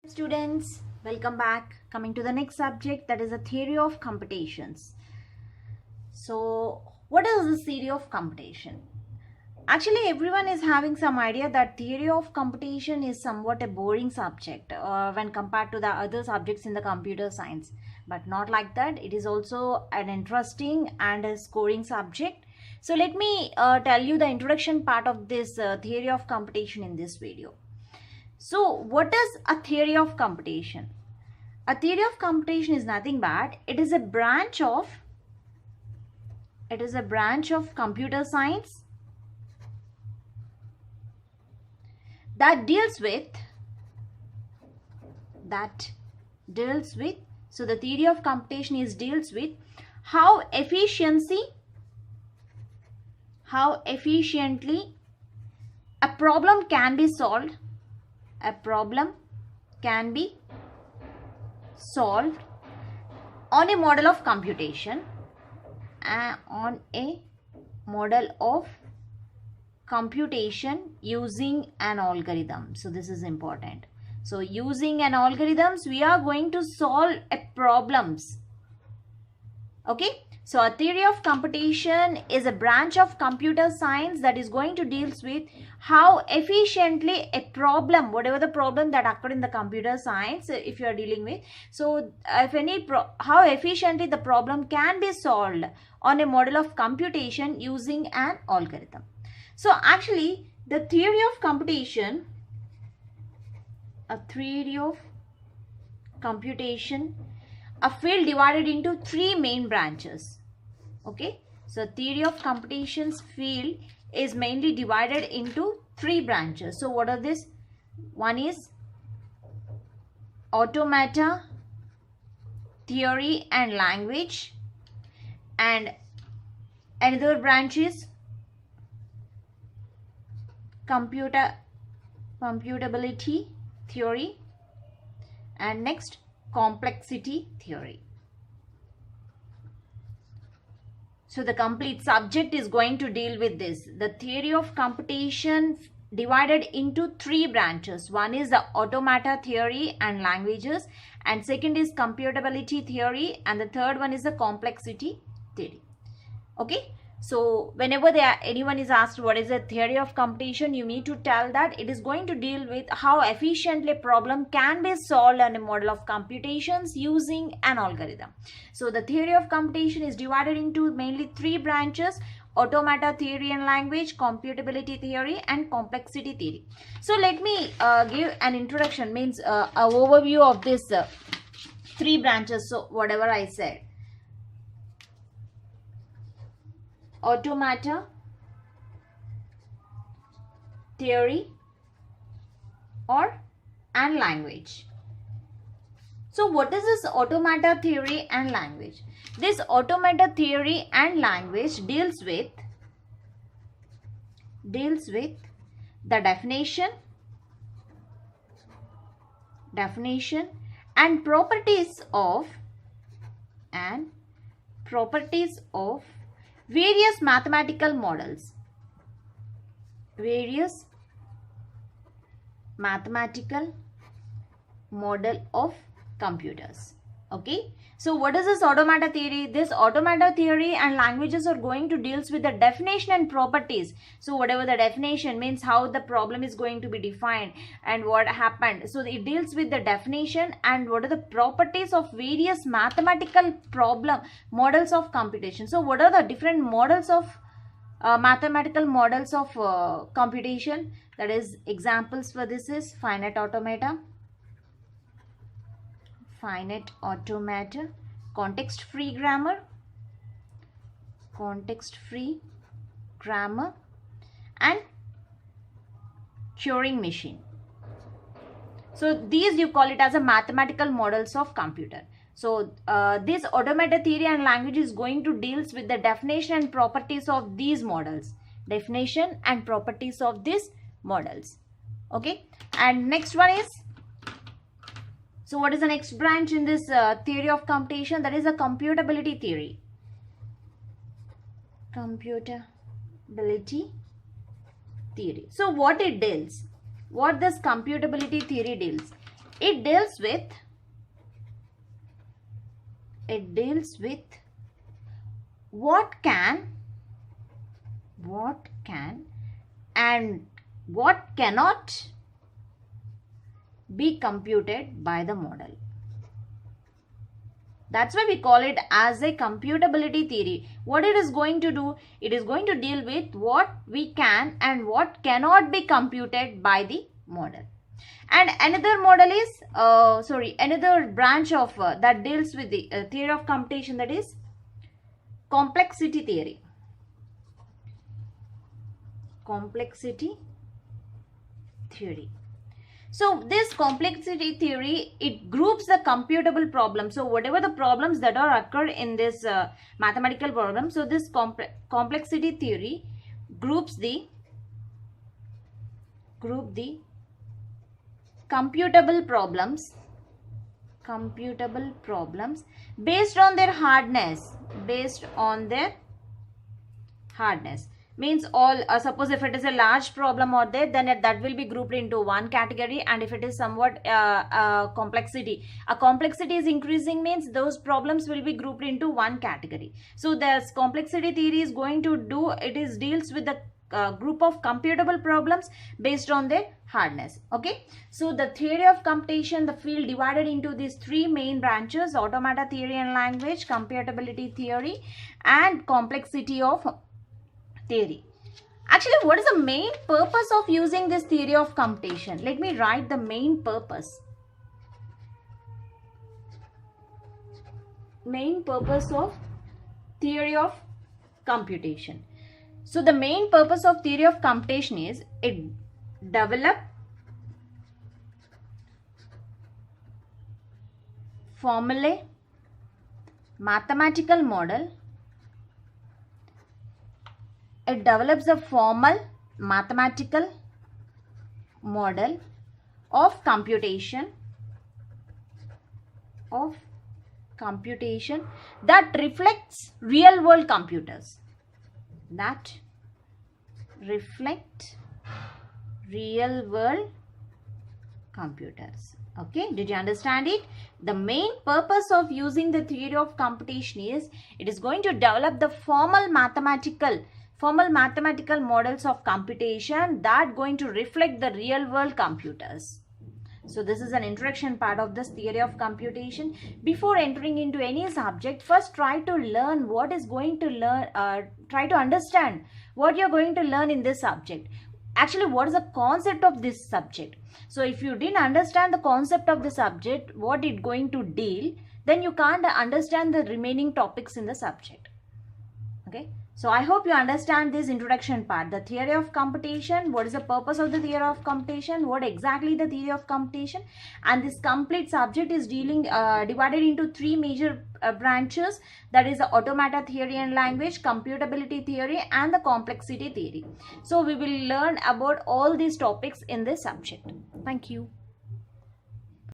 Students, welcome back. Coming to the next subject, that is a theory of computations. So what is the theory of computation? Actually, everyone is having some idea that theory of computation is somewhat a boring subject when compared to the other subjects in the computer science, but not like that. It is also an interesting and a scoring subject. So let me tell you the introduction part of this theory of computation in this video. So what is a theory of computation? A theory of computation is nothing but it is a branch of computer science that deals with so the theory of computation deals with how efficiently a problem can be solved on a model of computation using an algorithm. So this is important. So using an algorithms, we are going to solve problems. Okay. So a theory of computation is a branch of computer science that is going to deal with how efficiently a problem, whatever the problem that occurred in the computer science, if you are dealing with, so how efficiently the problem can be solved on a model of computation using an algorithm. So actually the theory of computation, a field divided into three main branches. Okay, so theory of computation's field is mainly divided into three branches. So what are these? One is automata theory and language, and another branch is computability theory, and next complexity theory. So the complete subject is going to deal with this. The theory of computation divided into three branches. One is the automata theory and languages, and second is computability theory, and the third one is the complexity theory. Okay. So whenever anyone is asked what is a theory of computation, you need to tell that it is going to deal with how efficiently a problem can be solved on a model of computations using an algorithm. So the theory of computation is divided into mainly three branches: automata theory and language, computability theory, and complexity theory. So let me give an introduction, means an overview of this three branches. So whatever I said: automata theory and language. So what is this automata theory and language? This automata theory and language deals with the definition and properties of various mathematical models. Of computers. Okay. So what is this automata theory? This automata theory and languages are going to deal with the definition and properties. So whatever the definition means, how the problem is going to be defined and what happened. So it deals with the definition and what are the properties of various mathematical models of computation. So what are the different models of mathematical models of computation? That is, examples for this is finite automata, context-free grammar, and Turing machine. So these you call it as a mathematical models of computer. So this automata theory and language is going to deal with the definition and properties of these models. Okay. And next one is, so what is the next branch in this theory of computation? That is a computability theory. theory. So what it deals? What this computability theory deals? It deals with what can and what cannot be computed by the model. That's why we call it as a computability theory. What it is going to do, it is going to deal with what we can and what cannot be computed by the model. And another model is, another branch of that deals with the theory of computation, that is complexity theory. Complexity theory. So this complexity theory, it groups the computable problems. So whatever the problems that are occurred in this mathematical problem, so this complexity theory groups the computable problems based on their hardness. Means all, suppose if it is a large problem or there, then that will be grouped into one category, and if it is somewhat complexity is increasing, means those problems will be grouped into one category. So this complexity theory is going to do, deals with the group of computable problems based on their hardness. Okay, so the theory of computation, the field divided into these three main branches: automata theory and language, computability theory, and complexity of theory. Actually, what is the main purpose of using this theory of computation? Let me write the main purpose. Main purpose of theory of computation. So the main purpose of theory of computation is it develop formulae, mathematical model. It develops a formal mathematical model of computation that reflects real world computers. Okay, did you understand it? The main purpose of using the theory of computation is it is going to develop the formal mathematical models of computation that going to reflect the real world computers. So this is an introduction part of this theory of computation. Before entering into any subject, first try to learn what is going to learn, try to understand what you're going to learn in this subject. Actually, what is the concept of this subject? So if you didn't understand the concept of the subject, what it going to deal, then you can't understand the remaining topics in the subject. Okay. So I hope you understand this introduction part. The theory of computation, what is the purpose of the theory of computation, what exactly the theory of computation, and this complete subject is divided into three major branches, that is the automata theory and language, computability theory, and the complexity theory. So we will learn about all these topics in this subject. Thank you.